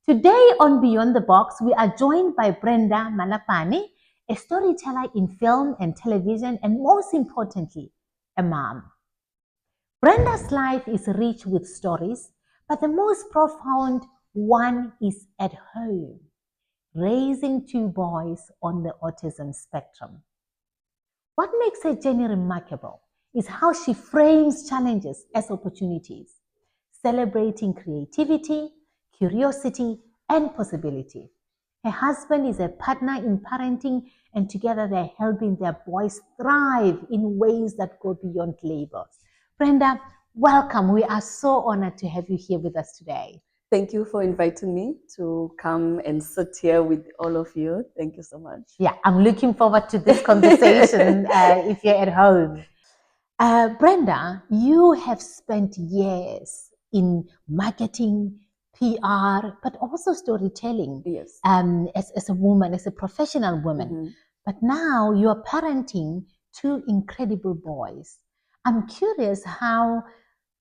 Today on Beyond the Box, we are joined by Brenda Malapane, a storyteller in film and television, and most importantly, a mom. Brenda's life is rich with stories, but the most profound one is at home, raising two boys on the autism spectrum. What makes her journey remarkable is how she frames challenges as opportunities, celebrating creativity, curiosity, and possibility. Her husband is a partner in parenting, and together they're helping their boys thrive in ways that go beyond labels. Brenda, welcome. We are so honored to have you here with us today. Thank you for inviting me to come and sit here with all of you. Thank you so much. Yeah, I'm looking forward to this conversation if you're at home. Brenda, you have spent years in marketing, PR, but also storytelling. Yes. As a woman, as a professional woman. Mm-hmm. But now you're parenting two incredible boys. I'm curious how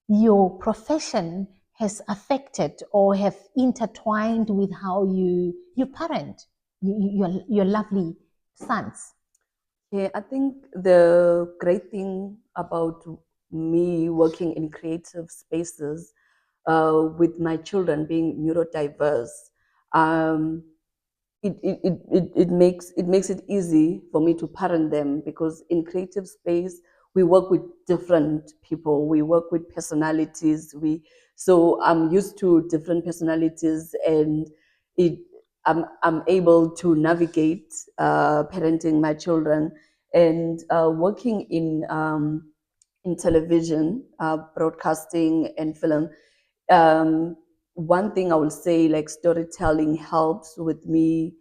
your profession has affected or have intertwined with how you parent your lovely sons. Yeah, I think the great thing about me working in creative spaces with my children being neurodiverse, um, it makes it easy for me to parent them, because in creative space we work with different people, we work with personalities, so I'm used to different personalities, and it I'm able to navigate parenting my children, and working in television, broadcasting and film. One thing I will say, like, storytelling helps with me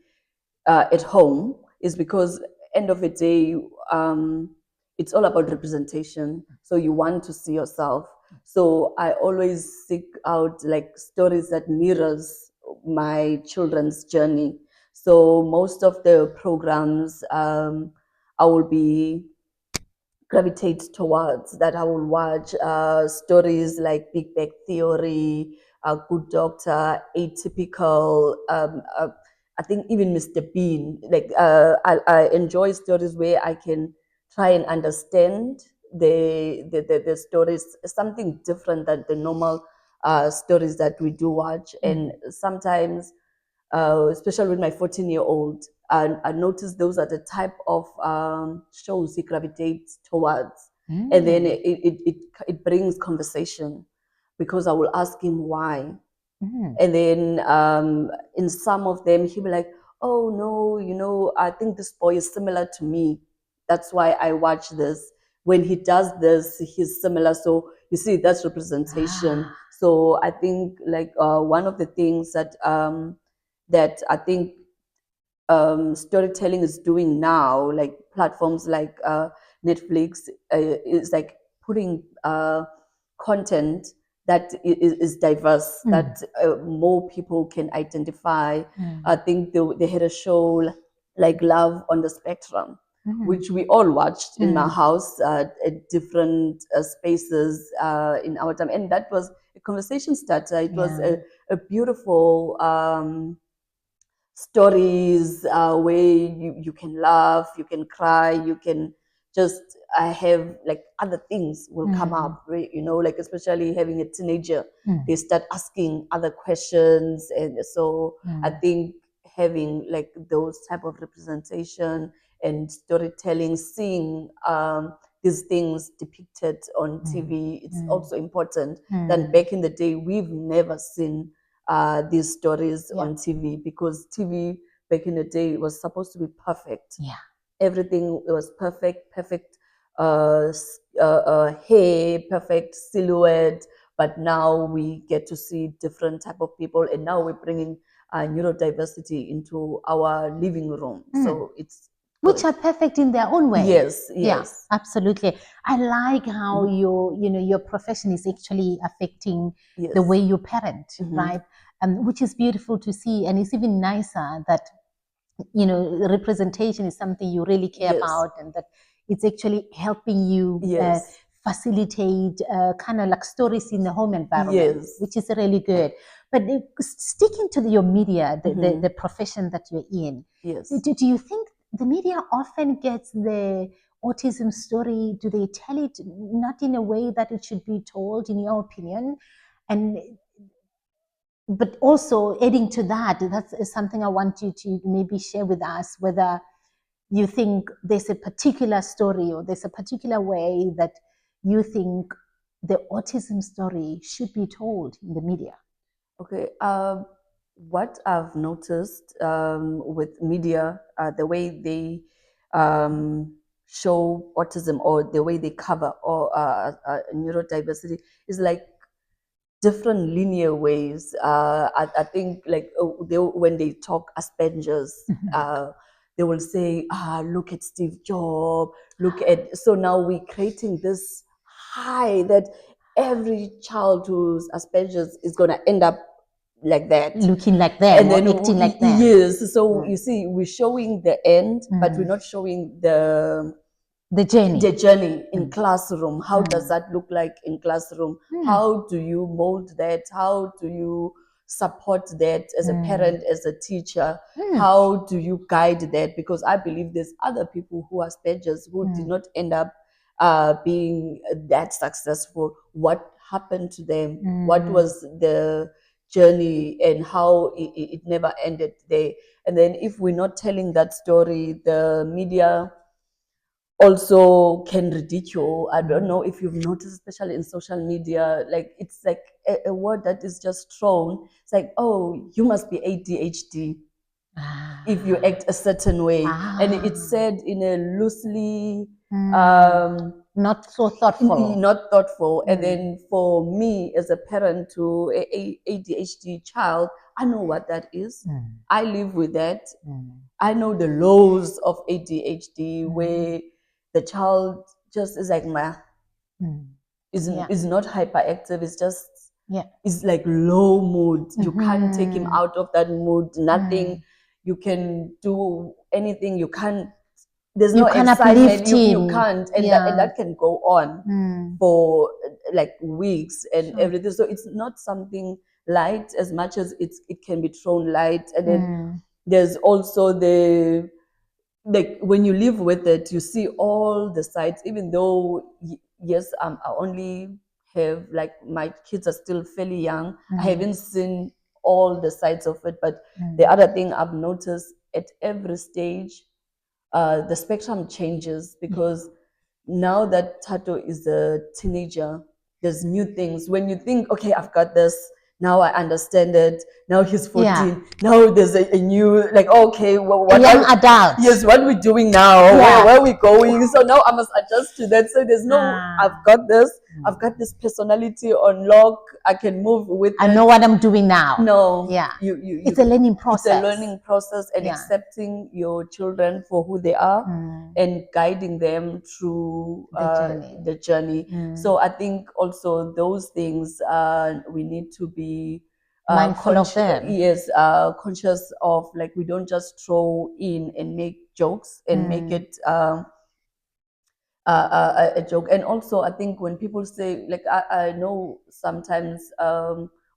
at home, is because end of the day, it's all about representation. So you want to see yourself. So I always seek out like stories that mirrors my children's journey. So most of the programs I will be gravitate towards that. I will watch stories like Big Bang Theory, Good Doctor, Atypical. I think even Mr. Bean. Like I enjoy stories where I can try and understand the stories, something different than the normal stories that we do watch. And sometimes, especially with my 14-year-old, I noticed those are the type of shows he gravitates towards. And then it brings conversation, because I will ask him why. And then in some of them, he'll be like, oh no, I think this boy is similar to me. That's why I watch this. When he does this, he's similar. So you see, that's representation. So I think like one of the things that that I think storytelling is doing now, like platforms like Netflix, is like putting content that is diverse, that more people can identify. I think they had a show like Love on the Spectrum, which we all watched in my house at different spaces in our time. And that was a conversation starter. It was a beautiful stories where you can laugh, you can cry, you can just have like other things will come up, right? Like especially having a teenager, they start asking other questions. And so I think having like those type of representation and storytelling, seeing these things depicted on TV, it's also important. Then back in the day, we've never seen these stories on TV, because TV back in the day was supposed to be perfect. Yeah. Everything was perfect hair, perfect silhouette. But now we get to see different type of people, and now we're bringing neurodiversity into our living room. So it's which are perfect in their own way. Yes. Yeah, absolutely. I like how your profession is actually affecting the way you parent, right? Which is beautiful to see, and it's even nicer that representation is something you really care about, and that it's actually helping you facilitate kind of like stories in the home environment, which is really good. But sticking to your media, Mhm. the profession that you're in, Yes. do you think the media often gets the autism story? Do they tell it not in a way that it should be told, in your opinion? And but also adding to that, that's something I want you to maybe share with us, whether you think there's a particular story or there's a particular way that you think the autism story should be told in the media. Okay. What I've noticed with media, the way they show autism or the way they cover or neurodiversity is like different linear ways. I think like when they talk Asperger's, they will say, look at Steve Jobs, look at, so now we're creating this high that every child who's Asperger's is going to end up like that. Looking like them And or then, acting like them. yes, so you see, we're showing the end, but we're not showing the journey in classroom. How does that look like in classroom? How do you mold that? How do you support that as a parent, as a teacher? How do you guide that? Because I believe there's other people who are Asperger's who did not end up being that successful. What happened to them? What was the journey and how it never ended there? And then if we're not telling that story, the media also can ridicule. I don't know if you've noticed, especially in social media, like it's like a word that is just thrown. It's like, oh, you must be ADHD if you act a certain way. And it's said in a loosely not so thoughtful. Not thoughtful. And then for me as a parent to a ADHD child, I know what that is. I live with that. I know the lows of ADHD where the child just is like is not hyperactive. It's just it's like low mood. You can't take him out of that mood. Nothing. You can do anything. You can't. There's no excitement. You can't, and that can go on for like weeks and everything. So it's not something light as much as it can be thrown light. And then there's also the, like when you live with it, you see all the sides. Even though yes, I only have, like, my kids are still fairly young. I haven't seen all the sides of it. But the other thing I've noticed, at every stage the spectrum changes, because now that Tato is a teenager, there's new things. When you think, okay, I've got this, now I understand it. Now he's 14. Now there's a new, like, okay, what young adult. Yes, what we're doing now? Where are we going? So now I must adjust to that. So there's no, I've got this. I've got this personality on lock. I can move with it. I know what I'm doing now. No. It's a learning process. It's a learning process, and accepting your children for who they are and guiding them through the journey. So I think also those things we need to be mindful of them. Yes, conscious of, like, we don't just throw in and make jokes and make it a joke. And also I think when people say, like, I know sometimes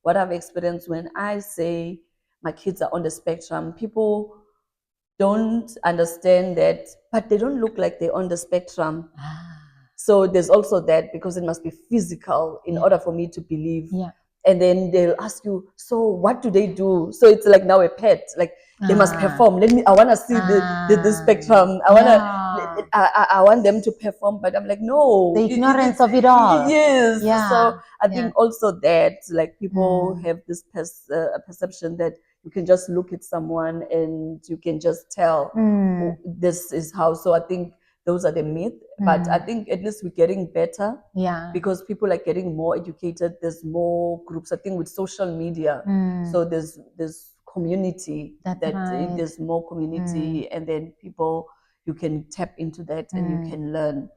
what I've experienced when I say my kids are on the spectrum, people don't understand that, but they don't look like they're on the spectrum. So there's also that, because it must be physical in order for me to believe. And then they'll ask you, so what do they do? So it's like now a pet, like they must perform. I want to see the spectrum. I want them to perform, but I'm like, no. The ignorance of it all. Yes. So I think also that, like, people have this perception that you can just look at someone and you can just tell this is how. So I think those are the myths. But I think at least we're getting better. Because people are getting more educated. There's more groups. I think with social media, so there's community. There's more community, and then people, you can tap into that and you can learn.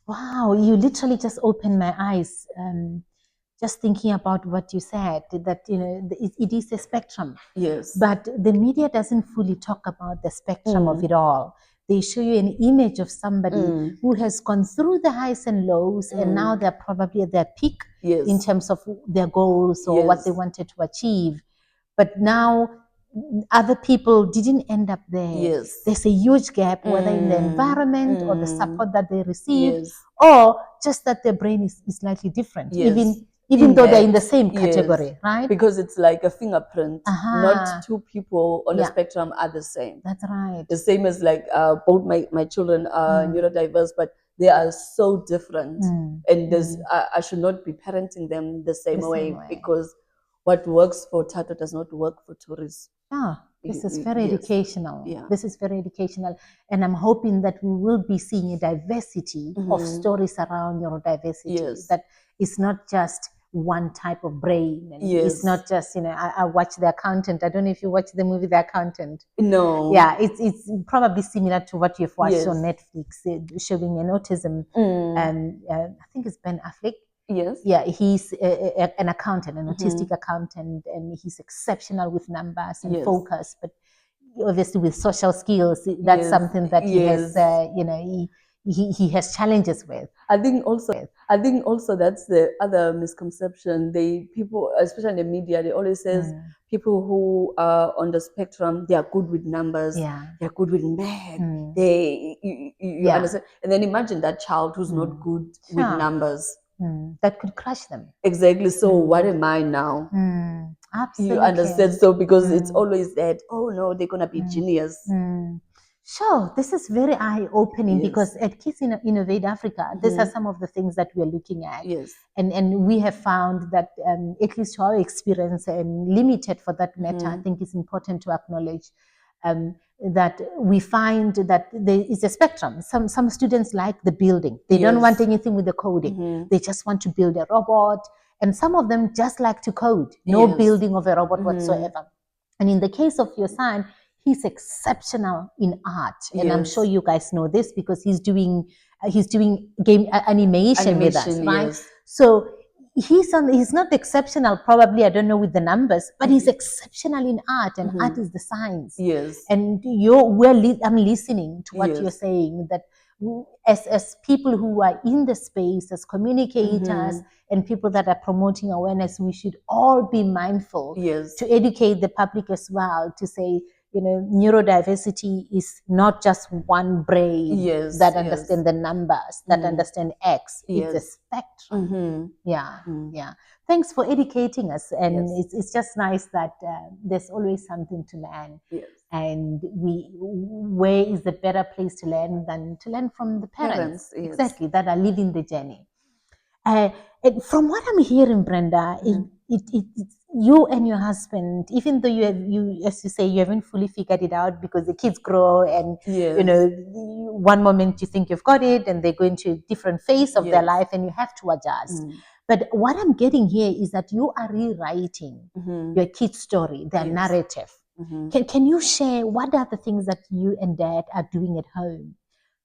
Wow, you literally just opened my eyes. Just thinking about what you said, that it is a spectrum. Yes. But the media doesn't fully talk about the spectrum of it all. They show you an image of somebody who has gone through the highs and lows, and now they're probably at their peak in terms of their goals or what they wanted to achieve. but now other people didn't end up there. Yes. There's a huge gap, whether in the environment or the support that they receive, Yes. or just that their brain is slightly different, Yes. even though they're in the Inherit. same Yes. category, right? Because it's like a fingerprint. Not Aha. two people on the Yeah. spectrum are the same. That's right. The same as like both my children are neurodiverse, but they are so different. And there's I should not be parenting them the same way, because what works for Tato does not work for Tourist. Ah, this is very Yes. educational. Yeah. This is very educational. And I'm hoping that we will be seeing a diversity of stories around neurodiversity. Yes. That it's not just one type of brain. And Yes. it's not just, I watch The Accountant. I don't know if you watch the movie The Accountant. No. Yeah, it's probably similar to what you've watched Yes. on Netflix, showing an autism. And I think it's Ben Affleck. Yes. Yeah, he's an accountant, an autistic accountant, and he's exceptional with numbers and focus. But obviously, with social skills, that's something that he has, he has challenges with. I think also that's the other misconception. People, especially in the media, they always says people who are on the spectrum, they are good with numbers. They're good with math. You understand? And then imagine that child who's not good with numbers. That could crush them. Exactly. So what am I now? Absolutely. You understand? So because it's always that, oh no, they're gonna be genius. Sure, this is very eye-opening because at Kids Innovate Africa, these are some of the things that we're looking at. Yes. And we have found that, at least to our experience, and limited for that matter, I think it's important to acknowledge that we find that there is a spectrum. Some students like the building. They don't want anything with the coding. They just want to build a robot. And some of them just like to code. No building of a robot whatsoever. And in the case of your son, he's exceptional in art. And I'm sure you guys know this because he's doing game animation with us, right? So he's not exceptional, probably, I don't know with the numbers, but he's exceptional in art, and art is the science. Yes. And I'm listening to what you're saying, that as people who are in the space, as communicators and people that are promoting awareness, we should all be mindful to educate the public as well, to say, neurodiversity is not just one brain that understand the numbers, that understand X. It's a spectrum. Yeah. Thanks for educating us. And it's just nice that there's always something to learn. And where is the better place to learn than to learn from the parents exactly, that are living the journey. From what I'm hearing, Brenda, it's you and your husband, even though as you say, you haven't fully figured it out because the kids grow, and one moment you think you've got it, and they go into a different phase of their life, and you have to adjust. But what I'm getting here is that you are rewriting your kids' story, their narrative. Can you share what are the things that you and Dad are doing at home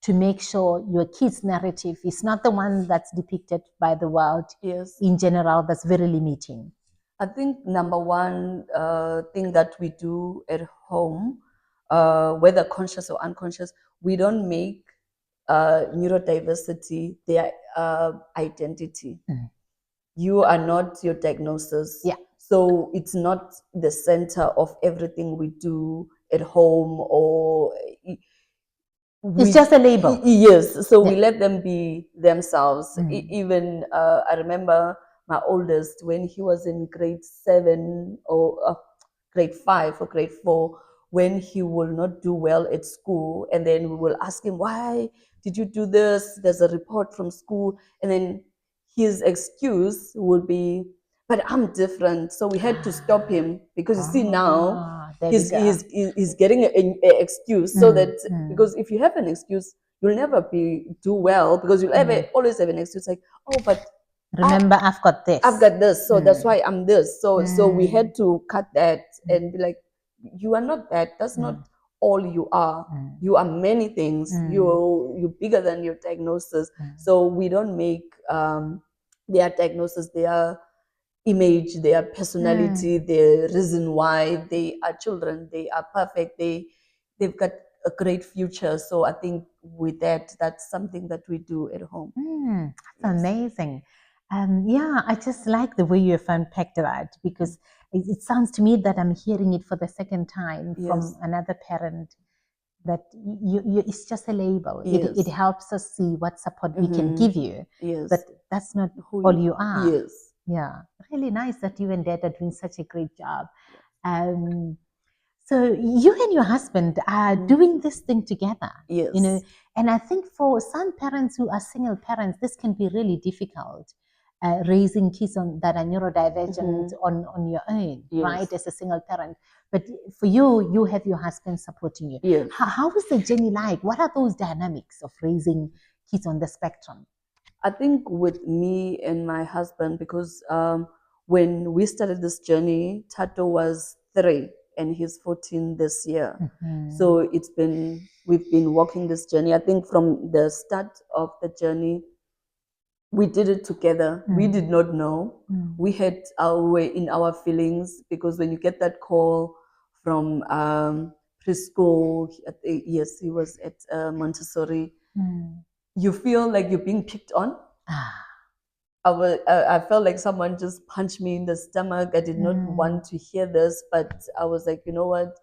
to make sure your kids' narrative is not the one that's depicted by the world in general, that's very limiting? I think number one thing that we do at home, whether conscious or unconscious, we don't make neurodiversity their identity. You are not your diagnosis. So it's not the center of everything we do at home, or it's just a label. Yes. So we let them be themselves. Even I remember my oldest, when he was in grade 7 or grade 5 or grade 4, when he will not do well at school, and then we will ask him, why did you do this? There's a report from school. And then his excuse would be, but I'm different. So we had to stop him, because you see now he's getting an excuse, so that because if you have an excuse, you'll never do well, because you'll always have an excuse like, oh, but remember, I've got this. So that's why I'm this. So we had to cut that and be like, you are not that. That's not all you are. You are many things. You're bigger than your diagnosis. So we don't make their diagnosis, their image, their personality, their reason why they are children. They are perfect. They've got a great future. So I think with that, that's something that we do at home. That's amazing. Yeah, I just like the way you've unpacked that, because it sounds to me that I'm hearing it for the second time Yes. from another parent, that it's just a label. It Yes. helps us see what support we can give you, Yes. but that's not Who all you are. Yes. Yeah, really nice that you and Dad are doing such a great job. So you and your husband are doing this thing together, Yes. you know, and I think for some parents who are single parents, this can be really difficult. Raising kids that are neurodivergent on your own, Yes. right, as a single parent. But for you, you have your husband supporting you. Yes. How is the journey like? What are those dynamics of raising kids on the spectrum? I think with me and my husband, because when we started this journey, Tato was 3 and he's 14 this year. So we've been walking this journey. I think from the start of the journey, we did it together. We did not know. We had our way in our feelings, because when you get that call from preschool, yes, he was at Montessori, you feel like you're being picked on. I felt like someone just punched me in the stomach. I did not want to hear this, but I was like, you know what?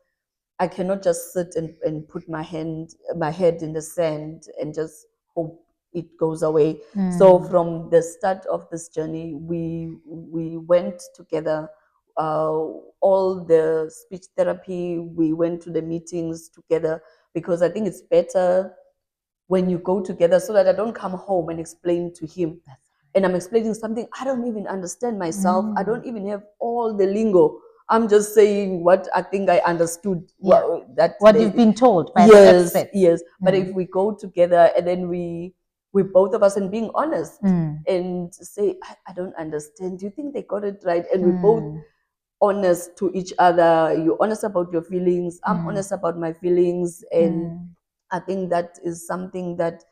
I cannot just sit and put my head in the sand and just hope it goes away. So from the start of this journey, we went together. All the speech therapy, we went to the meetings together, because I think it's better when you go together, so that I don't come home and explain to him. And I'm explaining something I don't even understand myself. I don't even have all the lingo. I'm just saying what I think I understood. Yeah. What you've been told by the yes, experts. yes. But if we go together and then we both of us, and being honest and say, I don't understand. Do you think they got it right? And we both honest to each other. You're honest about your feelings. I'm honest about my feelings. And I think that is something that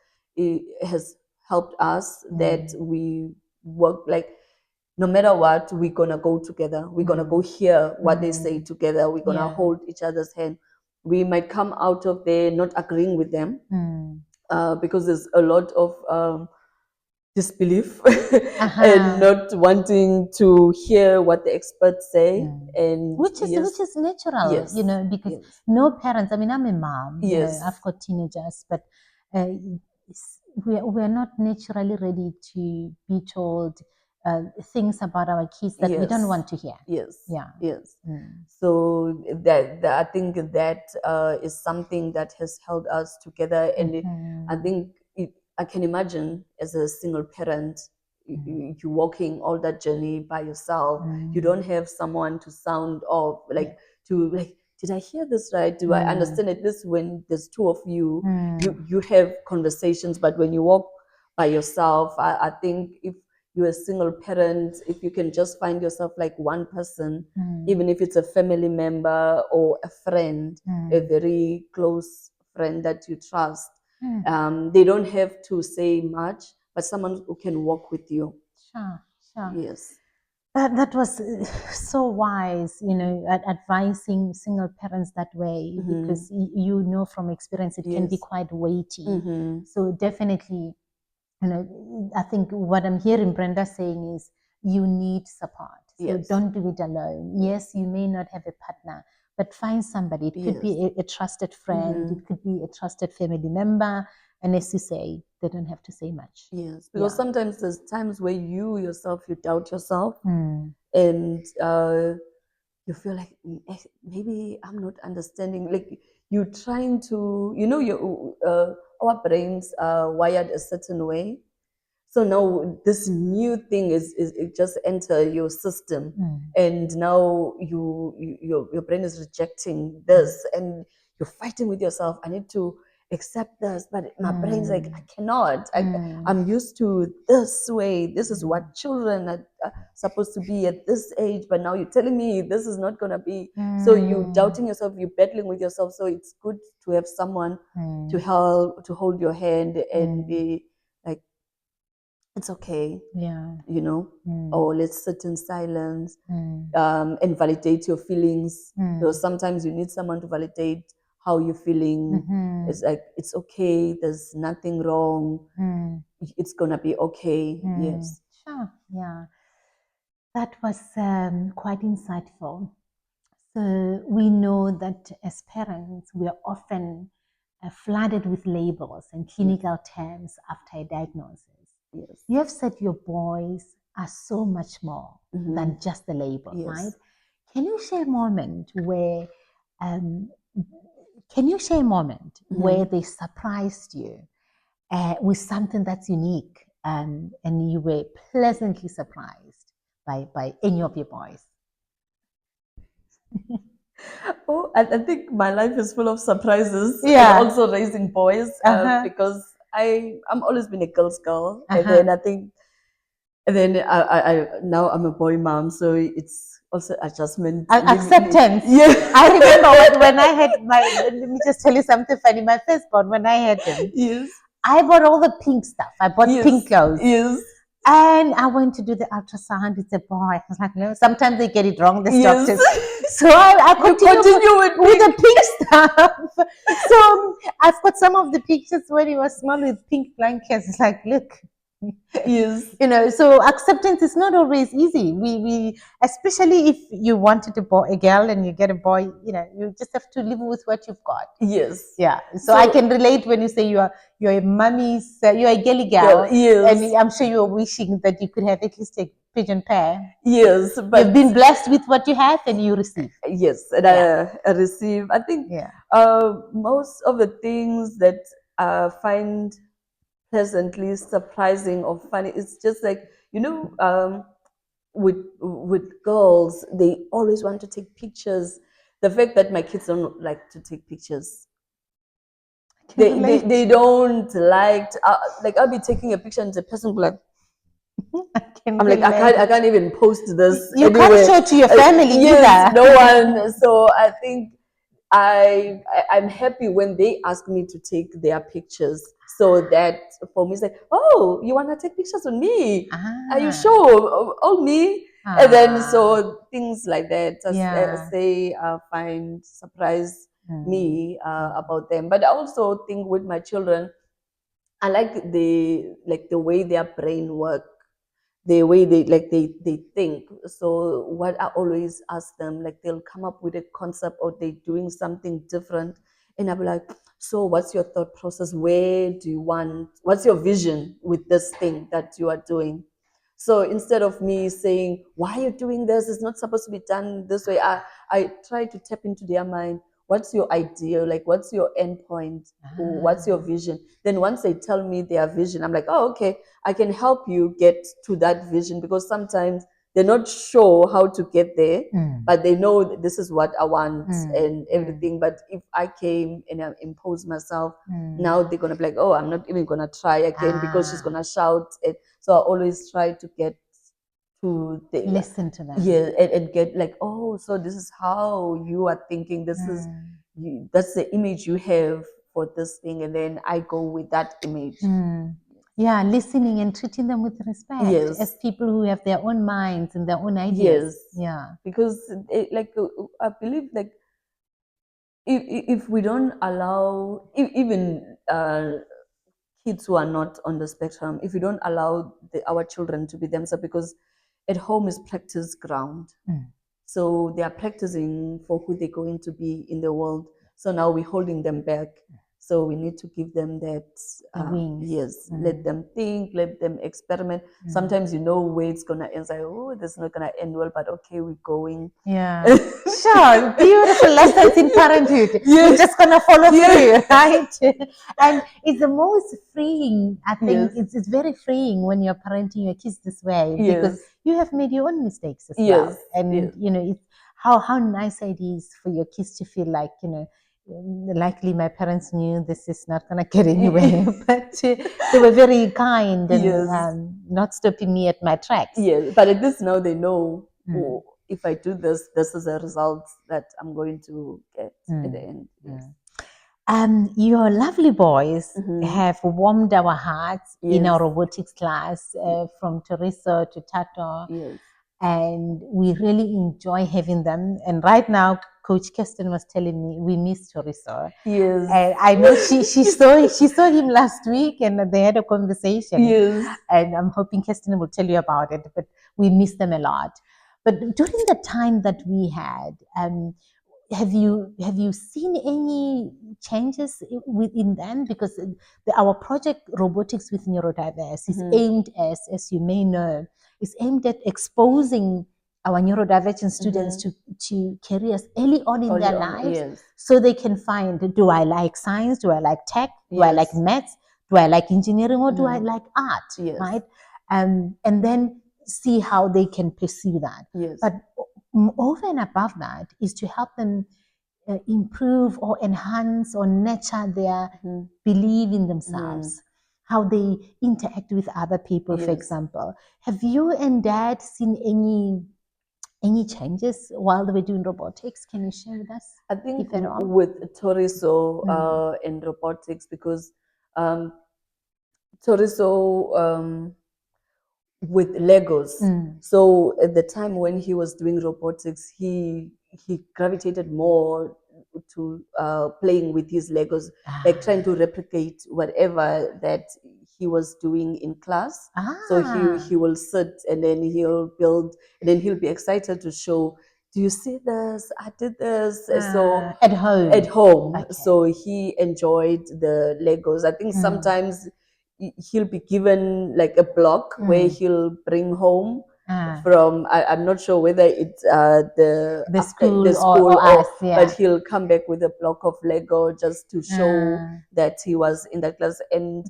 has helped us, that we work like, no matter what, we're gonna go together. We're gonna go hear what they say together. We're gonna hold each other's hand. We might come out of there not agreeing with them, because there's a lot of disbelief and not wanting to hear what the experts say, and which is natural, yes, you know, because yes, no parents. I mean, I'm a mom. You know, yes, I've got teenagers, but we're not naturally ready to be told things about our kids that we don't want to hear. yes, Yeah. yes. So that I think that is something that has held us together, and I think I can imagine as a single parent, you walking all that journey by yourself. You don't have someone to sound off, like to like, did I hear this right? Do I understand it? This, when there's two of you, you have conversations. But when you walk by yourself, I think if you're a single parent, if you can just find yourself like one person, even if it's a family member or a friend, a very close friend that you trust, they don't have to say much, but someone who can walk with you. Sure, sure. Yes. That was so wise, you know, advising single parents that way, because you know from experience it can be quite weighty. So definitely, you know, I think what I'm hearing Brenda saying is you need support. So don't do it alone. Yes, you may not have a partner, but find somebody. It could be a trusted friend. It could be a trusted family member. And as you say, they don't have to say much. Yes, because sometimes there's times where you yourself, you doubt yourself, and you feel like, maybe I'm not understanding. Like, you're trying to, our brains are wired a certain way. So now this new thing is it just enter your system, and now your brain is rejecting this, and you're fighting with yourself. I need to accept this, but my brain's like, I cannot. I'm used to this way. This is what children are supposed to be at this age, but now you're telling me this is not gonna be. So you doubting yourself, you're battling with yourself. So it's good to have someone to help, to hold your hand and be like, it's okay, or let's sit in silence, and validate your feelings, because sometimes you need someone to validate how you're feeling. It's like, it's okay, there's nothing wrong, it's gonna be okay. Yes. Sure. Yeah. That was quite insightful. So we know that as parents, we are often flooded with labels and clinical terms after a diagnosis. Yes. You have said your boys are so much more than just the label, Yes. right? Can you share a moment where um, where they surprised you with something that's unique, and you were pleasantly surprised by any of your boys? Oh, I think my life is full of surprises, and Yeah. also raising boys, because I'm always been a girl's girl, and then I think, and then I now I'm a boy mom, so it's also adjustment. Acceptance. Yeah. I remember when I had let me just tell you something funny. My firstborn, when I had him, Yes. I bought all the pink stuff. I bought Yes. pink clothes. Yes. And I went to do the ultrasound. It's a boy. I was like, no, sometimes they get it wrong, the Yes. doctors. So I continue with the pink stuff. So I've got some of the pictures when he was small with pink blankets. It's like, look. Yes. You know, so acceptance is not always easy. We especially if you wanted a girl and you get a boy, you know, you just have to live with what you've got. Yes. Yeah. So I can relate when you say you're a mummy's, you're a girly girl, Yes. and I'm sure you're wishing that you could have at least a pigeon pair. Yes, but You've been blessed with what you have, and you receive. Yes, and I receive. I think most of the things that I find pleasantly surprising or funny, it's just like, with girls, they always want to take pictures. The fact that my kids don't like to take pictures, they don't like I'll be taking a picture and the person will be like, I'm like, I can't even post this You anywhere. can't show it to your family Yes, either. no one. So I think I'm happy when they ask me to take their pictures. So that for me, it's like, oh, you want to take pictures of me? Are you sure? Oh, me? And then so things like that. Say, find surprise me about them. But I also think with my children, I like the way their brain work, the way they think. So what I always ask them, like they'll come up with a concept or they're doing something different, and I'll be like, so what's your thought process? Where do you want? What's your vision with this thing that you are doing? So instead of me saying, why are you doing this? It's not supposed to be done this way. I try to tap into their mind. What's your idea? Like, what's your end point? What's your vision? Then once they tell me their vision, I'm like, oh, okay, I can help you get to that vision, because sometimes they're not sure how to get there, but they know that this is what I want and everything. But if I came and I imposed myself, now they're going to be like, oh, I'm not even going to try again because she's going to shout it. So I always try to get to listen to them. Yeah, and get like, oh, so this is how you are thinking. This is that's the image you have for this thing, and then I go with that image. Yeah, listening and treating them with respect as people who have their own minds and their own ideas. Yeah, because I believe like if we don't allow even kids who are not on the spectrum, if we don't allow our children to be themselves, because at home is practice ground. So they are practicing for who they're going to be in the world. So now we're holding them back. So we need to give them that wings. Yes, let them think, let them experiment. Sometimes you know where it's gonna end. Like, oh, this is not gonna end well, but okay, we're going. Yeah, sure. Beautiful lessons in parenthood. You're just gonna follow through, right? And it's the most freeing. I think it's very freeing when you're parenting your kids this way, because you have made your own mistakes as well, and you know it's how nice it is for your kids to feel like, you know, likely my parents knew this is not going to get anywhere, but they were very kind and not stopping me at my tracks. Yes, but at least now they know, oh, if I do this, this is a result that I'm going to get at the end. Your lovely boys have warmed our hearts in our robotics class, from Teresa to Tato. And we really enjoy having them. And right now, Coach Kirsten was telling me, we miss Chorizo. Yes. And I know she saw him last week, and they had a conversation. Yes. And I'm hoping Kirsten will tell you about it. But we miss them a lot. But during the time that we had, have you seen any changes within them? Because our project Robotics with Neurodiverse is aimed, as you may know, is aimed at exposing our neurodivergent students to careers early on in their lives, yes. so they can find, do I like science, do I like tech, do I like Yes. maths, do I like engineering, or do I like art, Yes. right? And then see how they can pursue that. Yes. But over and above that is to help them improve or enhance or nurture their belief in themselves, how they interact with other people, for example. Have you and Dad seen any changes while they were doing robotics? Can you share with us? I think if at all? with Chorizo and robotics, because Chorizo with Legos. So at the time when he was doing robotics, he gravitated more to playing with his Legos, like trying to replicate whatever that he was doing in class. So he will sit and then he'll build, and then he'll be excited to show, do you see this? I did this. So at home. Okay. So he enjoyed the Legos. I think sometimes he'll be given like a block where he'll bring home from, I'm not sure whether it's the school or us, but he'll come back with a block of Lego just to show that he was in that class. And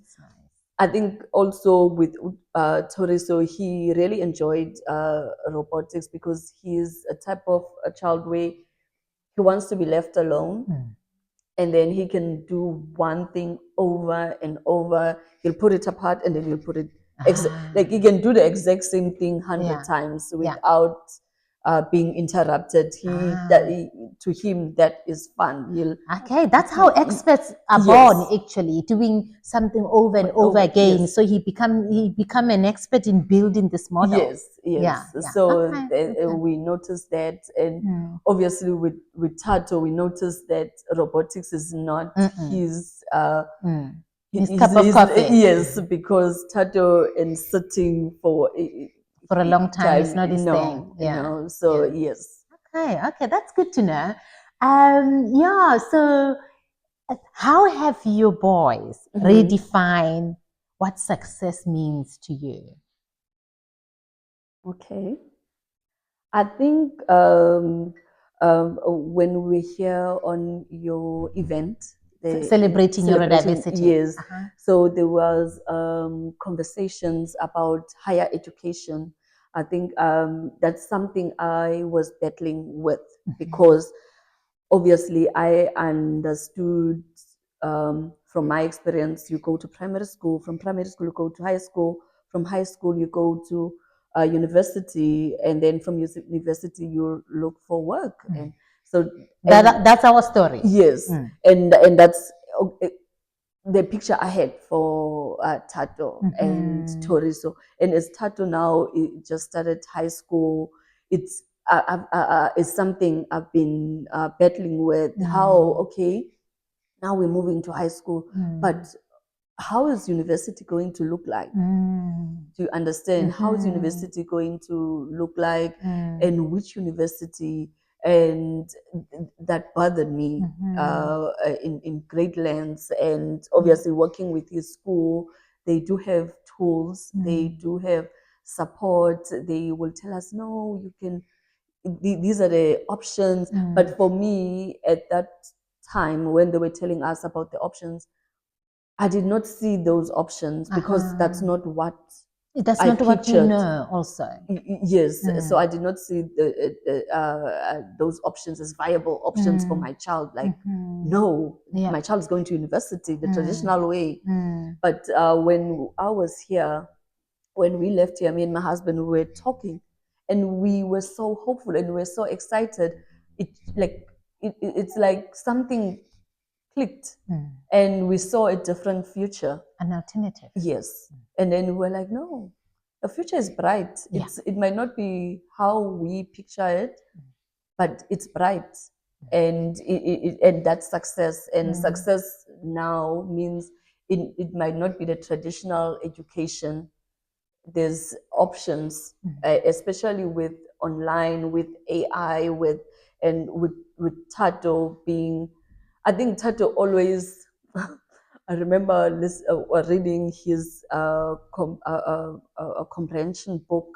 I think also with Chorizo, he really enjoyed robotics, because he's a type of a child where he wants to be left alone. And then he can do one thing over and over. He'll put it apart and then he'll put it, like he can do the exact same thing 100 times without being interrupted. To him, that is fun. That's how experts are born, actually, doing something over and over again. So he become an expert in building this model. Yes. So we noticed that, and obviously with Tato, we noticed that robotics is not his cup of coffee. Yes, because Tato and sitting for a long time is not his thing. So yes. Okay, that's good to know. So how have your boys redefined what success means to you? Okay. I think when we're here on your event, celebrating neurodiversity. Yes. So there was conversations about higher education. I think that's something I was battling with, because obviously I understood from my experience, you go to primary school, from primary school you go to high school, from high school you go to university, and then from university you look for work. And so that's our story. Yes. And that's the picture I had for Tato and Chorizo. And as Tato now it just started high school, it's something I've been battling with. How, okay, now we're moving to high school, but how is university going to look like? Do you understand? How is university going to look like, and which university? And that bothered me in great lengths. And obviously working with his school, they do have tools, they do have support. They will tell us, no, you can, these are the options. But for me at that time, when they were telling us about the options, I did not see those options, because that's not what that's not what we know also. Yes. So I did not see those options as viable options for my child. Like, no, my child is going to university the traditional way. But when I was here, when we left here, me and my husband, we were talking, and we were so hopeful and we were so excited. It's like something clicked, and we saw a different future, an alternative. Yes. And then we're like, no, the future is bright. It might not be how we picture it, but it's bright. and that's success. And success now means it might not be the traditional education. There's options, especially with online, with AI, with Tato being, I think Tato always. I remember reading his comprehension book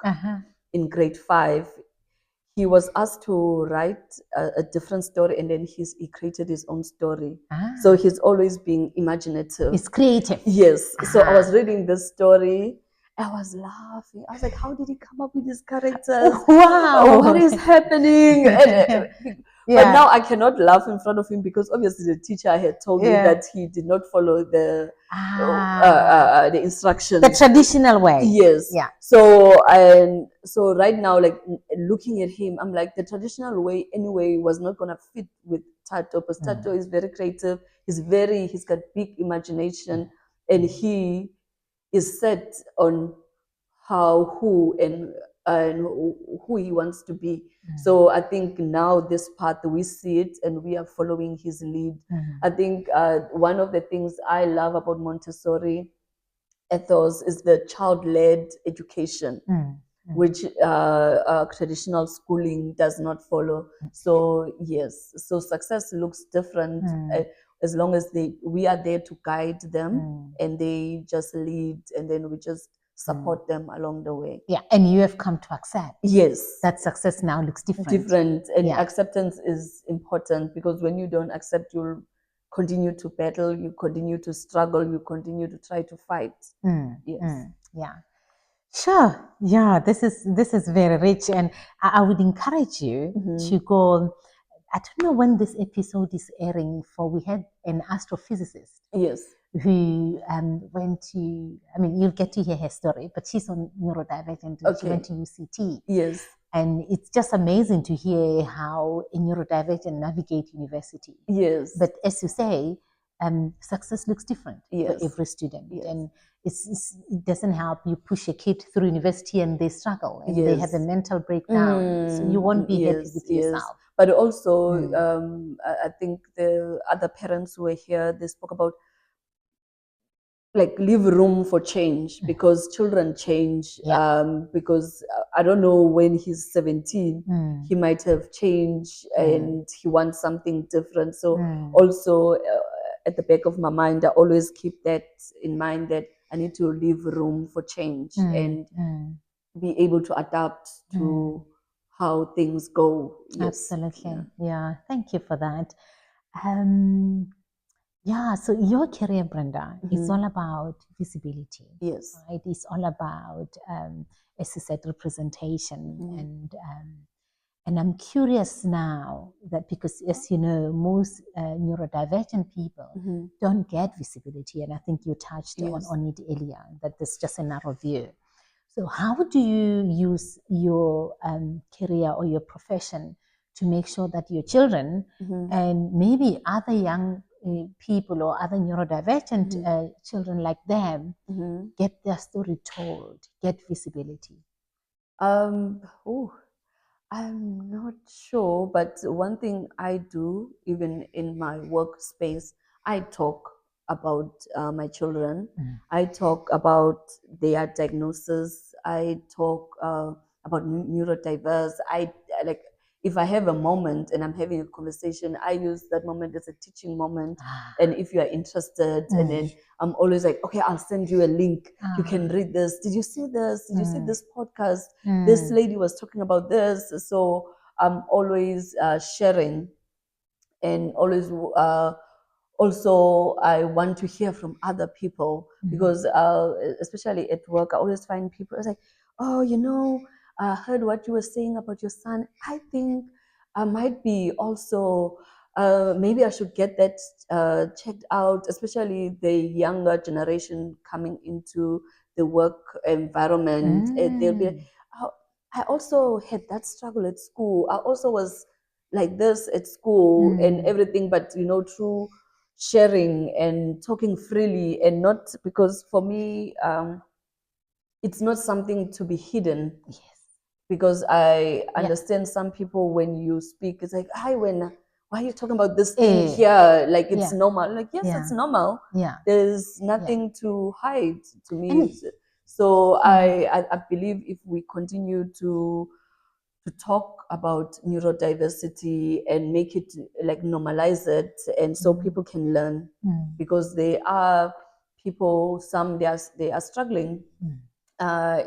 in grade 5. He was asked to write a different story, and then he created his own story. So he's always being imaginative. It's creative. Yes. So I was reading this story. I was laughing. I was like, how did he come up with these characters? Wow. What is happening? But now I cannot laugh in front of him because obviously the teacher had told me that he did not follow the instructions. The traditional way. Yes. Yeah. So right now, like looking at him, I'm like, the traditional way anyway was not gonna fit with Tato, because Tato is very creative. He's got big imagination, and he is set on who he wants to be. So I think now this path, we see it and we are following his lead. I think one of the things I love about Montessori ethos is the child-led education, which traditional schooling does not follow. So yes, so success looks different as long as we are there to guide them, and they just lead, and then we just support them along the way. Yeah, and you have come to accept. Yes. That success now looks different. And acceptance is important, because when you don't accept, you'll continue to battle, you continue to struggle, you continue to try to fight. Yes. Yeah. Sure. Yeah, this is very rich, and I would encourage you to go. I don't know when this episode is airing. We had an astrophysicist. Yes. Who went to, I mean, you'll get to hear her story, but she's on neurodivergent. She went to UCT. Yes. And it's just amazing to hear how a neurodivergent navigate university. Yes. But as you say, success looks different for every student. And it doesn't help you push a kid through university and they struggle and they have a mental breakdown. So you won't be happy with yourself. But also, I think the other parents who were here, they spoke about like leave room for change, because children change. Because I don't know, when he's 17, he might have changed and he wants something different. So also at the back of my mind, I always keep that in mind, that I need to leave room for change and be able to adapt to how things go. Yes. Absolutely. Yeah. Thank you for that. Yeah, so your career, Brenda, is all about visibility. Yes. Right? It's all about, as you said, representation. And I'm curious now that, because as you know, most neurodivergent people don't get visibility. And I think you touched on it earlier, that there's just a narrow view. So how do you use your career or your profession to make sure that your children and maybe other young people or other neurodivergent children like them get their story told, get visibility? I'm not sure, but one thing I do, even in my workspace, I talk about my children. I talk about their diagnosis. I talk about neurodiverse. I like, if I have a moment and I'm having a conversation, I use that moment as a teaching moment. And if you are interested, and then I'm always like, okay, I'll send you a link. You can read this. Did you see this? Did you see this podcast? This lady was talking about this. So I'm always sharing, and always also I want to hear from other people, because especially at work, I always find people like, oh, I heard what you were saying about your son. I think I might be also, maybe I should get that checked out, especially the younger generation coming into the work environment. They'll be like, oh, I also had that struggle at school. I also was like this at school and everything, but through sharing and talking freely, and not, because for me, it's not something to be hidden. Because I understand some people, when you speak, it's like, hi, when why are you talking about this thing here? Like it's Yeah. normal. Like, yes, Yeah. it's normal. Yeah. There's nothing to hide to me. And- So I believe if we continue to talk about neurodiversity and make it like normalize it, and so people can learn, because there are people, some they are struggling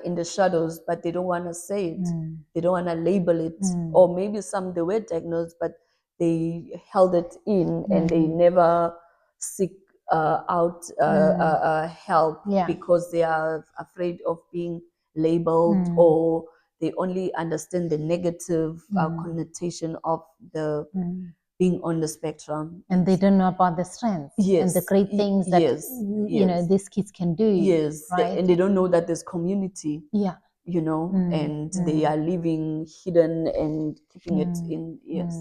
in the shadows, but they don't want to say it. They don't want to label it. Or maybe some they were diagnosed, but they held it in and they never seek out help because they are afraid of being labeled, or they only understand the negative connotation of the being on the spectrum, and they don't know about the strengths and the great things that you know these kids can do. Right? And they don't know that there's community. Yeah. You know, and they are living hidden and keeping it in. Yes.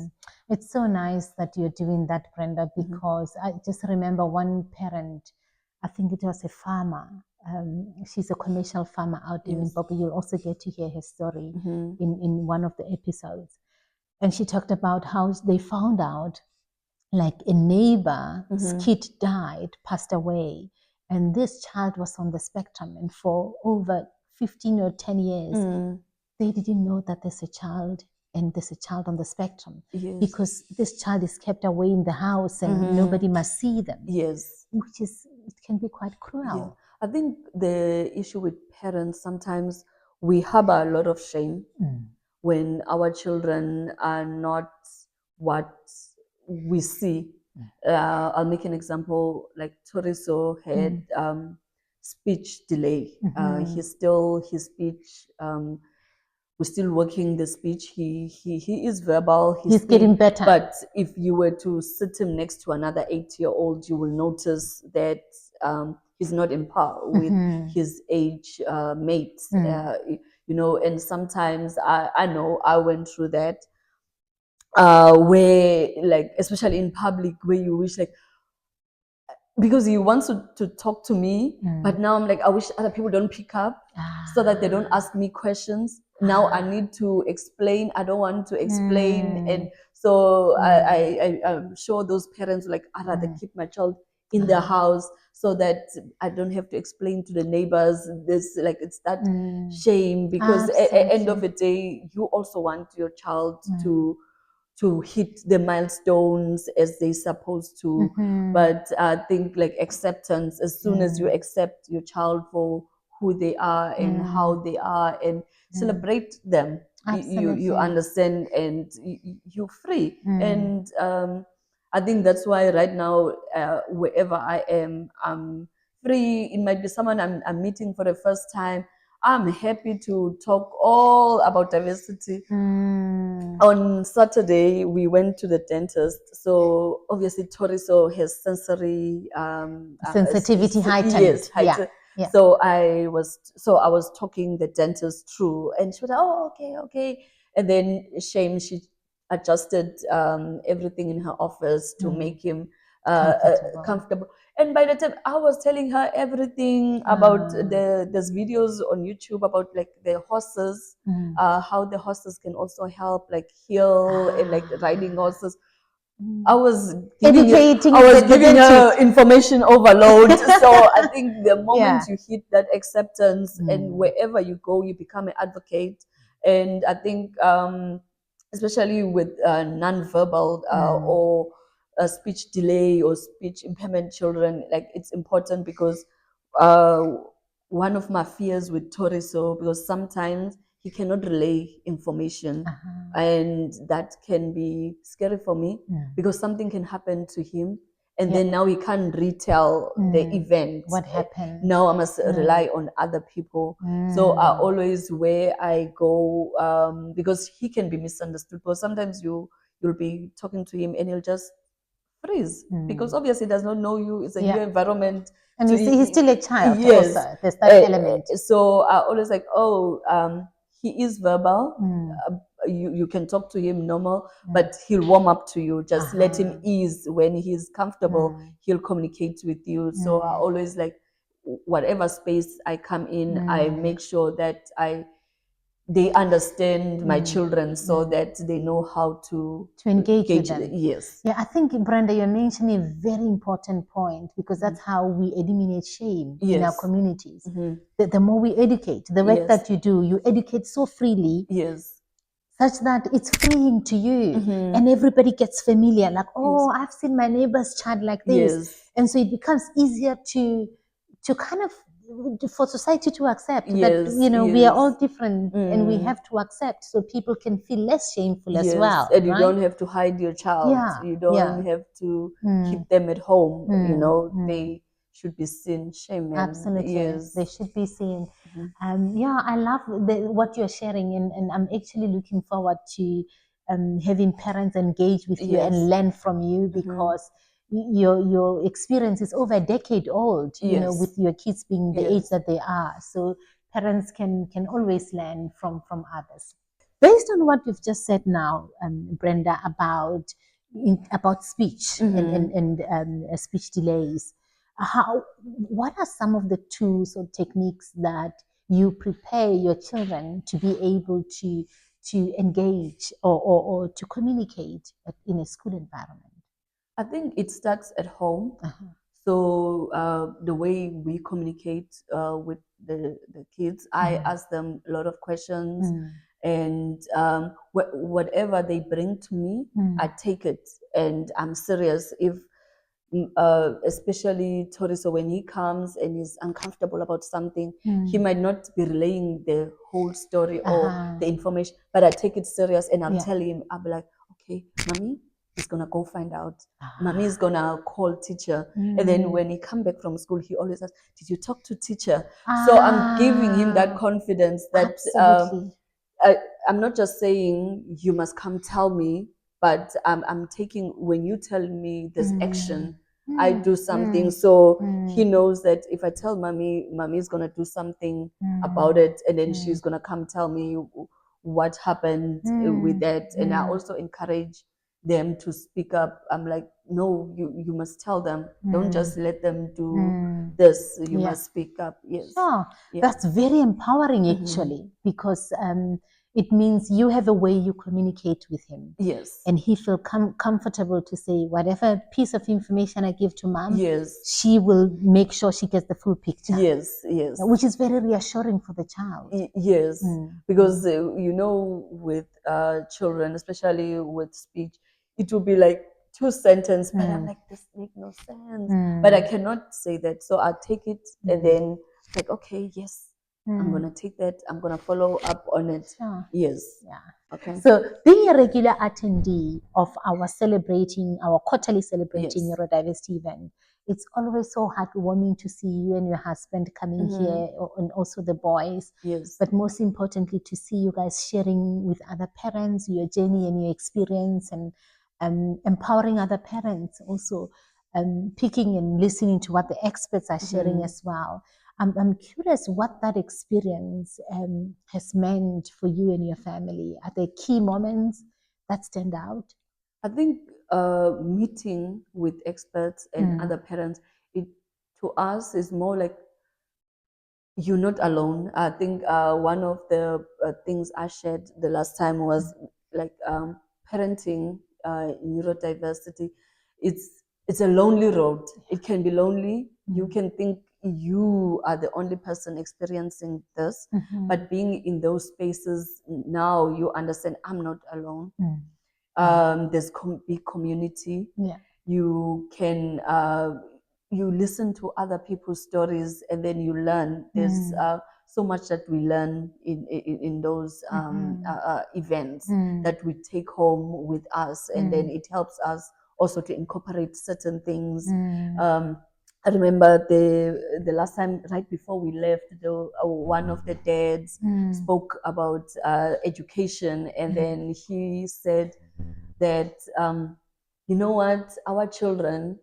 It's so nice that you're doing that, Brenda, because I just remember one parent, I think it was a farmer. She's a commercial farmer out in Limpopo. You'll also get to hear her story in one of the episodes. And she talked about how they found out like a neighbor's kid died, passed away, and this child was on the spectrum. And for over 15 or 10 years, they didn't know that there's a child and there's a child on the spectrum, because this child is kept away in the house and nobody must see them. Which is, it can be quite cruel. I think the issue with parents, sometimes we harbor a lot of shame when our children are not what we see. I'll make an example. Like Toriso had speech delay. His speech. We're still working the speech. He is verbal. He's getting better. But if you were to sit him next to another 8-year-old, you will notice that he's not in par with his age mates. You know, and sometimes I know I went through that. Where, like, especially in public, where you wish, like, because he wants to talk to me, but now I'm like, I wish other people don't pick up so that they don't ask me questions. Now I need to explain. I don't want to explain. And so I'm sure those parents were like, I'd rather keep my child in the house so that I don't have to explain to the neighbors. This, like, it's that shame, because at the end of the day, you also want your child to hit the milestones as they're supposed to. But I think, like, acceptance, as soon as you accept your child for who they are and how they are, and celebrate them, you understand, and you're free. And I think that's why right now, wherever I am, I'm free. It might be someone I'm meeting for the first time. I'm happy to talk all about diversity. On Saturday, we went to the dentist. So obviously, Toriso has sensory sensitivity heightened. Yes, heightened. Yeah. So I was talking the dentist through, and she was like, "Oh, okay." And then shame, she adjusted everything in her office to make him comfortable. And by the time I was telling her everything about there's videos on YouTube about, like, the horses, how the horses can also help, like, heal, and, like, riding horses. I was giving her information overload. So I think the moment you hit that acceptance, and wherever you go, you become an advocate. And I think, especially with non-verbal or speech delay or speech impairment children, like, it's important, because one of my fears with Toriso, because sometimes he cannot relay information, and that can be scary for me, because something can happen to him, and then now he can't retell the event. What happened? Now I must rely on other people. So I always, where I go, because he can be misunderstood, because sometimes you'll be talking to him and he'll just freeze, because obviously he does not know you. It's a new environment. And he's still a child. Yes. Also. There's that element. So I always like, he is verbal. You can talk to him normal, but he'll warm up to you. Just let him ease. When he's comfortable, he'll communicate with you. So I always, like, whatever space I come in, I make sure that I they understand my children so that they know how to engage with them. Yes. Yeah, I think, Brenda, you're mentioning a very important point, because that's how we eliminate shame in our Yes. communities. The more we educate, the work that you do, you educate so freely, Yes. such that it's freeing to you, and everybody gets familiar, like, oh, I've seen my neighbor's child like this. Yes. And so it becomes easier to kind of, for society to accept that, Yes, we are all yes. different, and we have to accept, so people can feel less shameful as Yes, well, and you right? don't have to hide your child. Yeah, You don't have to keep them at home. They should be seen. Shame, man. Absolutely. Yes. They should be seen. Yeah, I love what you're sharing, and I'm actually looking forward to having parents engage with you and learn from you, because your experience is over a decade old, with your kids being the age that they are. So parents can always learn from others. Based on what you've just said now, Brenda, about speech and speech delays, what are some of the tools or techniques that you prepare your children to be able to engage or to communicate in a school environment? I think it starts at home. So the way we communicate with the kids, I ask them a lot of questions, and whatever they bring to me, I take it, and I'm serious. If especially Toriso, when he comes and he's uncomfortable about something, he might not be relaying the whole story or the information, but I take it serious, and I'll tell him, I'll be like, okay, mommy is gonna go find out. Mommy is gonna call teacher. And then when he come back from school, he always asks, did you talk to teacher? So I'm giving him that confidence that I'm not just saying you must come tell me, but I'm taking, when you tell me this action, I do something. So he knows that if I tell mommy is gonna do something about it, and then she's gonna come tell me what happened with that. And I also encourage them to speak up. I'm like, no, you must tell them. Don't just let them do this. You must speak up. Yes. Sure. That's very empowering, actually, because it means you have a way you communicate with him. Yes. And he feel comfortable to say, whatever piece of information I give to mom, yes, she will make sure she gets the full picture. Yes, yes. Which is very reassuring for the child. Yes, because with children, especially with speech, it will be like 2 sentences, but I'm like, this make no sense. But I cannot say that, so I take it and then like, okay, yes, I'm gonna take that. I'm gonna follow up on it. Sure. Yes. Yeah. Okay. So being a regular attendee of our quarterly celebrating neurodiversity event, it's always so heartwarming to see you and your husband coming here, and also the boys. Yes. But most importantly, to see you guys sharing with other parents your journey and your experience, and empowering other parents also, picking and listening to what the experts are sharing as well. I'm curious what that experience has meant for you and your family. Are there key moments that stand out? I think meeting with experts and other parents, it to us is more like you're not alone. I think one of the things I shared the last time was like parenting neurodiversity. It's a lonely road. It can be lonely. You can think you are the only person experiencing this, but being in those spaces now, you understand I'm not alone. There's big community. You can you listen to other people's stories, and then you learn. There's so much that we learn in those events that we take home with us, and then it helps us also to incorporate certain things. I remember the last time, right before we left, one of the dads spoke about education, and then he said that you know what, our children,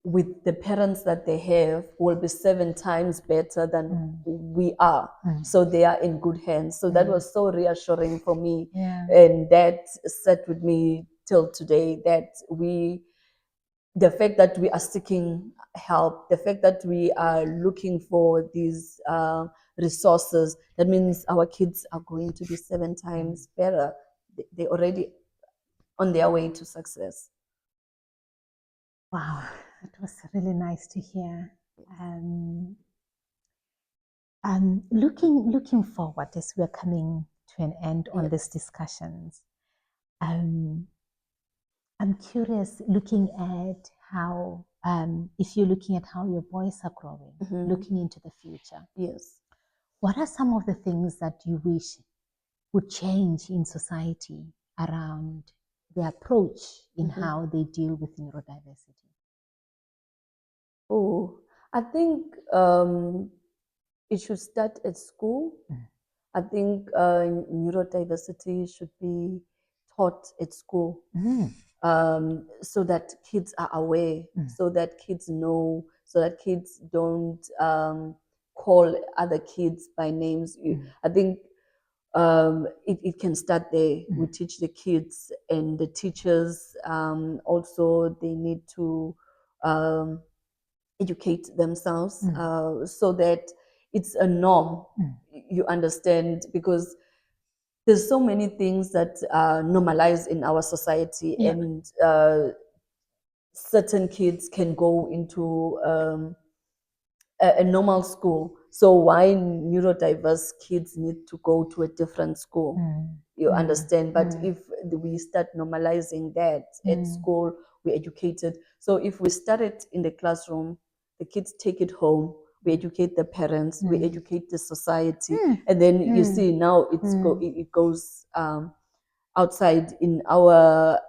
with the parents that they have, will be 7 times better than we are. So they are in good hands. So that was so reassuring for me. And that sat with me till today, that we the fact that we are seeking help, the fact that we are looking for these resources, that means our kids are going to be 7 times better. They're already on their way to success. Wow, it was really nice to hear. Looking forward as we're coming to an end on these discussions, I'm curious looking at how, if you're looking at how your boys are growing, looking into the future. Yes. What are some of the things that you wish would change in society around the approach in how they deal with neurodiversity? Oh, I think it should start at school. I think neurodiversity should be taught at school, so that kids are aware, so that kids know, so that kids don't call other kids by names. I think it can start there. We teach the kids, and the teachers also, they need to educate themselves so that it's a norm. You understand, because there's so many things that are normalized in our society, and certain kids can go into a normal school. So why neurodiverse kids need to go to a different school? You understand? But if we start normalizing that at school, we educate it. So if we start it in the classroom, the kids take it home, we educate the parents, we educate the society, and then you see now it goes outside in our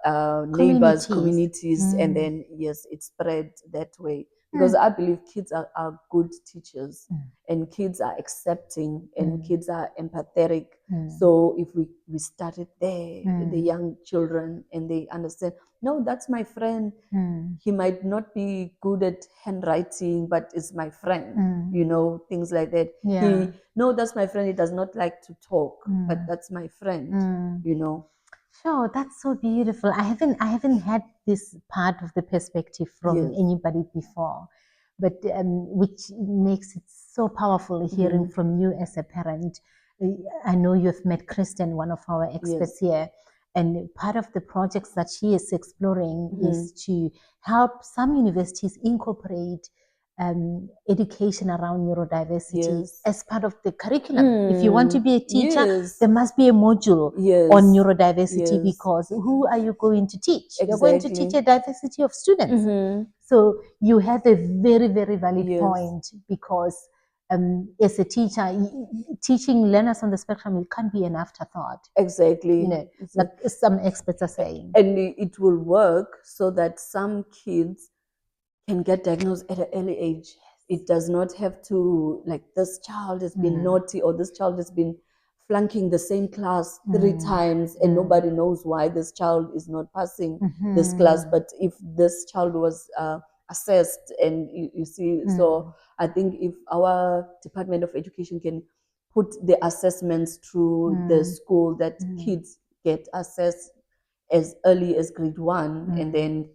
neighbors, communities, and then yes, it spread that way. Because I believe kids are good teachers, and kids are accepting, and kids are empathetic. So if we start it there, the young children, and they understand, no, that's my friend. He might not be good at handwriting, but it's my friend. Things like that. No, that's my friend. He does not like to talk, but that's my friend. Sure, that's so beautiful. I haven't had this part of the perspective from anybody before, but which makes it so powerful hearing from you as a parent. I know you've met Kristen, one of our experts here, and part of the projects that she is exploring is to help some universities incorporate education around neurodiversity as part of the curriculum. If you want to be a teacher, there must be a module on neurodiversity, because who are you going to teach? You're going to teach a diversity of students. So you have a very, very valid point, because as a teacher, teaching learners on the spectrum, it can't be an afterthought. Exactly. Like some experts are saying. And it will work so that some kids can get diagnosed at an early age. It does not have to, like, this child has been naughty, or this child has been flunking the same class 3 times, and nobody knows why this child is not passing this class. But if this child was assessed, and you see, so I think if our Department of Education can put the assessments through the school, that kids get assessed as early as grade 1, and then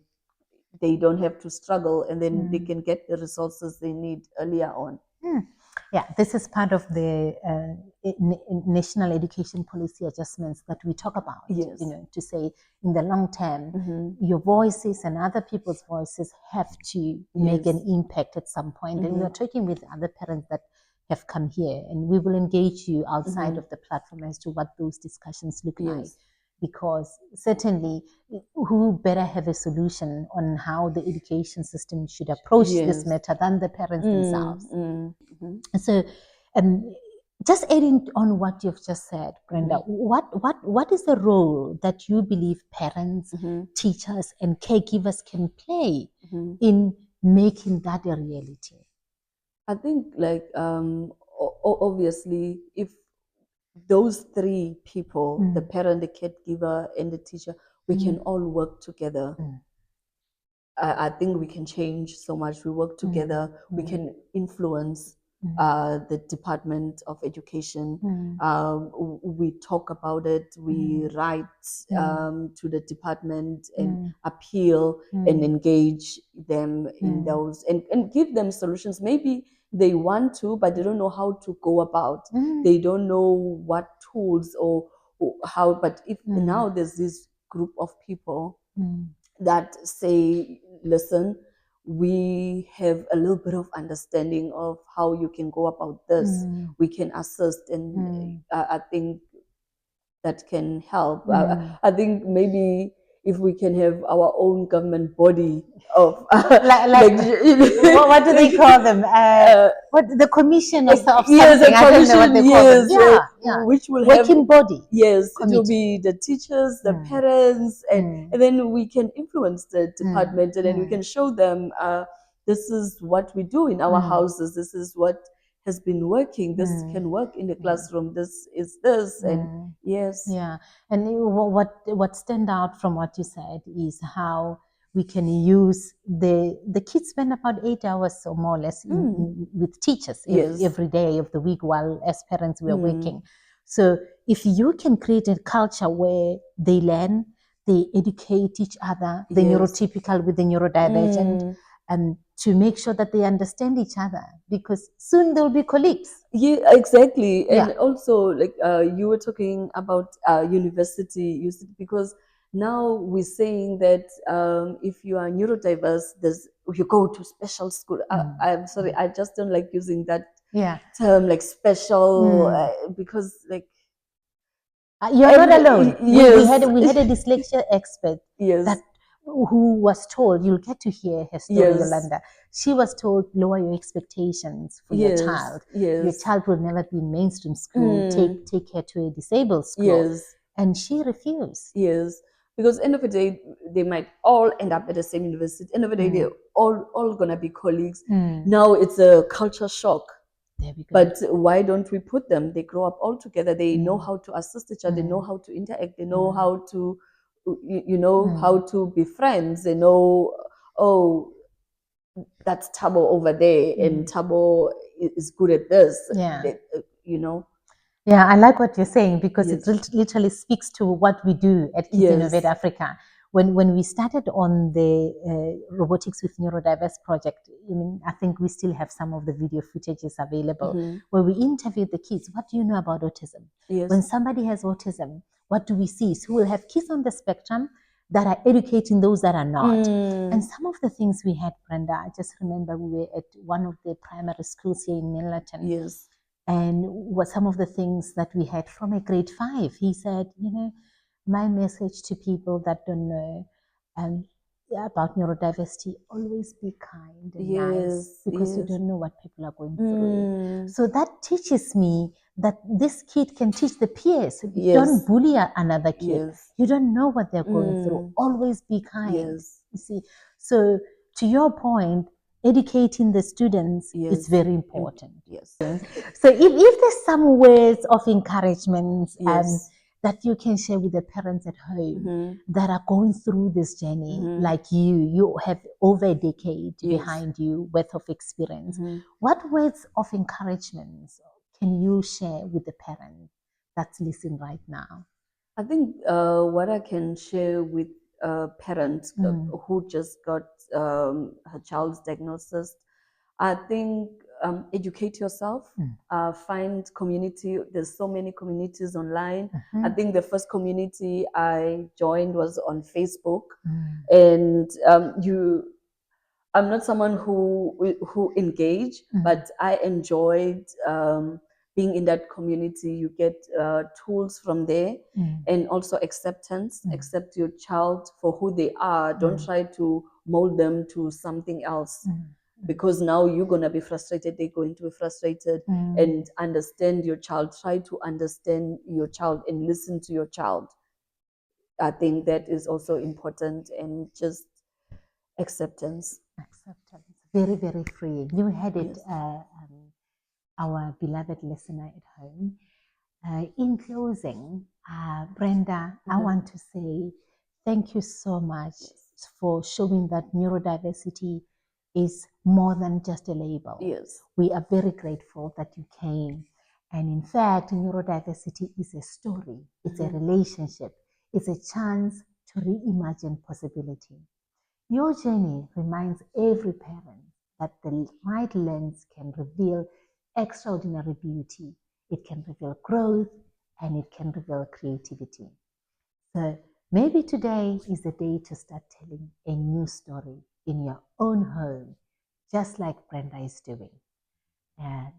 they don't have to struggle, and then they can get the resources they need earlier on. Yeah, this is part of the national education policy adjustments that we talk about. To say in the long term, your voices and other people's voices have to make an impact at some point. And we are talking with other parents that have come here, and we will engage you outside of the platform as to what those discussions look like. Because certainly, who better have a solution on how the education system should approach this matter than the parents themselves? So, just adding on what you've just said, Brenda, what is the role that you believe parents, teachers, and caregivers can play in making that a reality? I think, like, obviously, if those 3 people, the parent, the caregiver, and the teacher, we can all work together. I think we can change so much. We work together, we can influence the Department of Education. We talk about it, we write to the department and appeal and engage them in those and give them solutions. Maybe they want to, but they don't know how to go about. They don't know what tools or how, but if now there's this group of people that say, listen, we have a little bit of understanding of how you can go about this. We can assist, and I think that can help. I think maybe if we can have our own government body of what do they call them? What the commission of something? Yes, a I don't know what they commission, call yes, them. Yeah, which will working have body. yes, it will Committee. be the teachers, the parents, and then we can influence the department, and then we can show them this is what we do in our houses. This is what has been working. This can work in the classroom. This is this, and yes, Yeah. And what stand out from what you said is how we can use the kids spend about 8 hours or more or less with teachers Yes. every day of the week while as parents we are working. So if you can create a culture where they learn, they educate each other, the neurotypical with the neurodivergent, and to make sure that they understand each other, because soon they'll be colleagues. Yeah, exactly. And also, like you were talking about university, because now we're saying that if you are neurodiverse, you go to special school. I'm sorry, I just don't like using that term, like special, because like you're not alone. Yes. We had a dyslexia expert Yes. who was told, you'll get to hear her story, Yes. Yolanda. She was told, lower your expectations for your child. Your child will never be in mainstream school. Take her to a disabled school. And she refused. Yes. Because end of the day, they might all end up at the same university. End of the day, they're all gonna be colleagues. Now it's a culture shock. There we go. But why don't we put them? They grow up all together. They know how to assist each other. They know how to interact. They know how to, how to be friends. They know, oh, that's Tabo over there, and Tabo is good at this. Yeah, I like what you're saying, because it literally speaks to what we do at Kids Innovate Africa. When we started on the Robotics with Neurodiverse project, I think we still have some of the video footages available where we interviewed the kids. What do you know about autism? When somebody has autism, what do we see? So we'll have kids on the spectrum that are educating those that are not. And some of the things we had, Brenda, I just remember we were at one of the primary schools here in Milnerton. And what some of the things that we had from a grade 5, he said, my message to people that don't know about neurodiversity, always be kind and nice, because you don't know what people are going through. So that teaches me that this kid can teach the peers. Don't bully another kid. You don't know what they're going through. Always be kind. You see, so to your point, educating the students is very important. So if there's some words of encouragement that you can share with the parents at home that are going through this journey, like you have over a decade behind you worth of experience, what words of encouragement can you share with the parent that's listening right now? I think what I can share with parents who just got her child's diagnosis, I think educate yourself, find community. There's so many communities online. I think the first community I joined was on Facebook, and I'm not someone who engage, but I enjoyed being in that community. You get tools from there, and also acceptance. Accept your child for who they are. Don't try to mold them to something else, because now you're gonna be frustrated. They're going to be frustrated, and understand your child. Try to understand your child and listen to your child. I think that is also important, and just acceptance. Very, very freeing. You had it, our beloved listener at home. In closing, Brenda, I want to say thank you so much for showing that neurodiversity is more than just a label. Yes. We are very grateful that you came. And in fact, neurodiversity is a story, it's a relationship, it's a chance to reimagine possibility. Your journey reminds every parent that the right lens can reveal extraordinary beauty, it can reveal growth, and it can reveal creativity. So maybe today is the day to start telling a new story in your own home, just like Brenda is doing.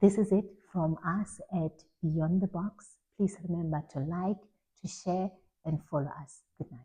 This is it from us at Beyond the Box. Please remember to like, to share, and follow us. Good night.